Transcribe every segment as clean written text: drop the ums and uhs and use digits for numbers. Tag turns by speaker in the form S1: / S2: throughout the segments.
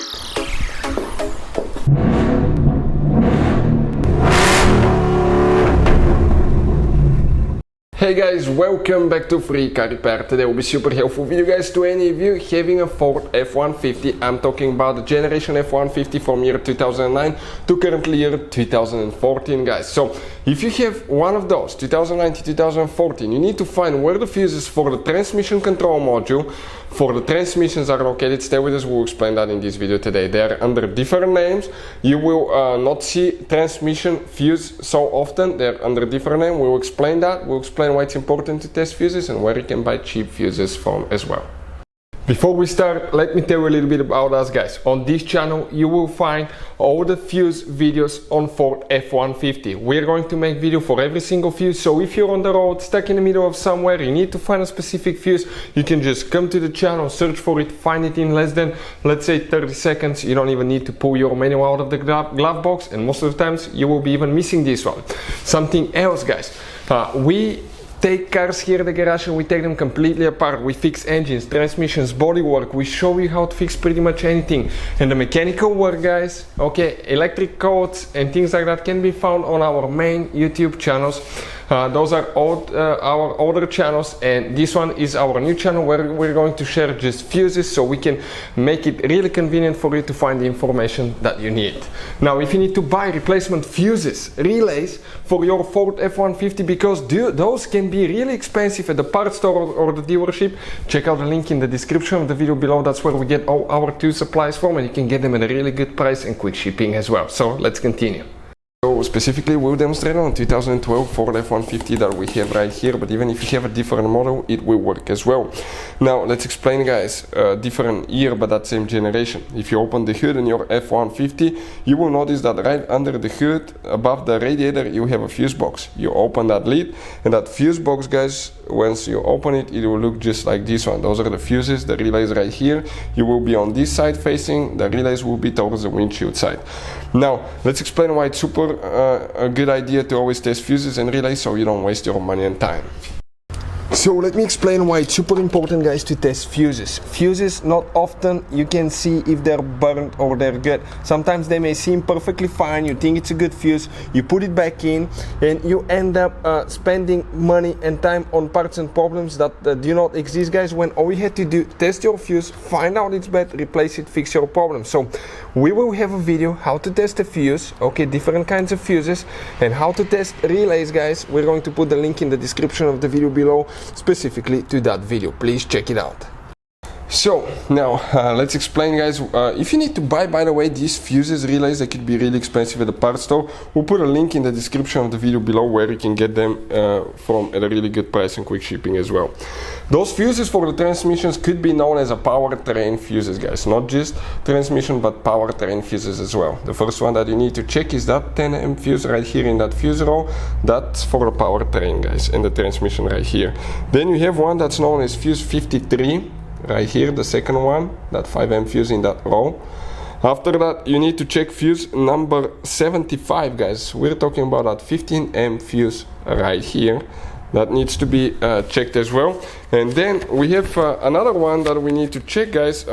S1: Hey guys, welcome back to Free Car Repair. Today will be super helpful video guys to any of you having a Ford F-150. I'm talking about the generation F-150 from year 2009 to currently year 2014 guys. So if you have one of those, 2009 to 2014, you need to find where the fuses for the transmission control module for the transmissions are located. Stay with us, we'll explain that in this video today. They are under different names. You will not see transmission fuse so often. They're under different name. We'll explain that. We'll explain why it's important to test fuses and where you can buy cheap fuses from as well. Before we start, let me tell you a little bit about us guys. On this channel you will find all the fuse videos on Ford F-150. We're going to make video for every single fuse, so if you're on the road, stuck in the middle of somewhere, you need to find a specific fuse, you can just come to the channel, search for it, find it in less than, let's say, 30 seconds. You don't even need to pull your manual out of the glove box, and most of the times you will be even missing this one. Something else guys, we take cars here at the garage and we take them completely apart. We fix engines, transmissions, bodywork. We show you how to fix pretty much anything. And the mechanical work guys, okay, electric codes and things like that can be found on our main YouTube channels. Those are our older channels, and this one is our new channel where we're going to share just fuses so we can make it really convenient for you to find the information that you need. Now if you need to buy replacement fuses, relays for your Ford F-150, because those can be really expensive at the parts store or the dealership, check out the link in the description of the video below. That's where we get all our tool supplies from, and you can get them at a really good price and quick shipping as well. So let's continue. So specifically we'll demonstrate on 2012 Ford F-150 that we have right here, but even if you have a different model it will work as well. Now let's explain guys, different year but that same generation. If you open the hood in your F-150, you will notice that right under the hood above the radiator you have a fuse box. You open that lid, and that fuse box guys, once you open it, it will look just like this one. Those are the fuses, the relays right here. You will be on this side facing, the relays will be towards the windshield side. Now let's explain why it's super a good idea to always test fuses and relays so you don't waste your money and time. So let me explain why it's super important guys to test fuses. Fuses, not often you can see if they're burnt or they're good. Sometimes they may seem perfectly fine, you think it's a good fuse, you put it back in and you end up spending money and time on parts and problems that do not exist guys, when all you had to do, test your fuse, find out it's bad, replace it, fix your problem. So we will have a video how to test a fuse, okay, different kinds of fuses, and how to test relays guys. We're going to put the link in the description of the video below specifically to that video. Please check it out. So now let's explain guys, if you need to buy, by the way, these fuses, relays, they could be really expensive at the parts store. We'll put a link in the description of the video below where you can get them from at a really good price and quick shipping as well. Those fuses for the transmissions could be known as a powertrain fuses guys, not just transmission but powertrain fuses as well. The first one that you need to check is that 10 fuse right here in that fuse row. That's for the powertrain guys, and the transmission right here. Then you have one that's known as fuse 53 right here, the second one, that 5 fuse in that row. After that you need to check fuse number 75 guys. We're talking about that 15 fuse right here. That needs to be checked as well. And then we have another one that we need to check guys.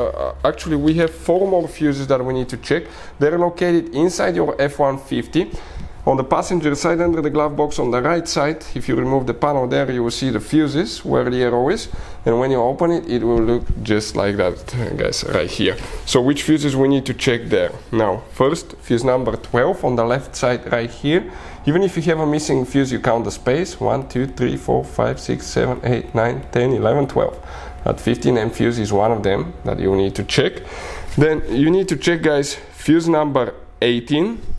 S1: Actually we have 4 more fuses that we need to check. They're located inside your F-150. On the passenger side under the glove box on the right side, if you remove the panel there, you will see the fuses where the arrow is, and when you open it, it will look just like that guys right here. So which fuses we need to check there? Now first, fuse number 12 on the left side right here. Even if you have a missing fuse, you count the space, 1 2 3 4 5 6 7 8 9 10 11 12. That 15 fuse is one of them that you need to check. Then you need to check guys fuse number 18.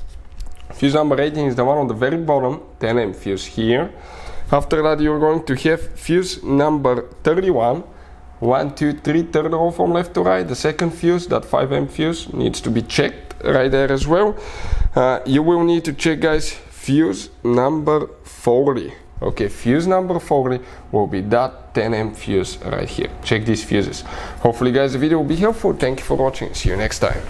S1: Fuse number 18 is the one on the very bottom, 10 fuse here. After that you're going to have fuse number 31, 1 2 3 third row from left to right. The second fuse, that 5 fuse, needs to be checked right there as well. You will need to check guys fuse number 40. Okay, fuse number 40 will be that 10 fuse right here. Check these fuses. Hopefully guys the video will be helpful. Thank you for watching. See you next time.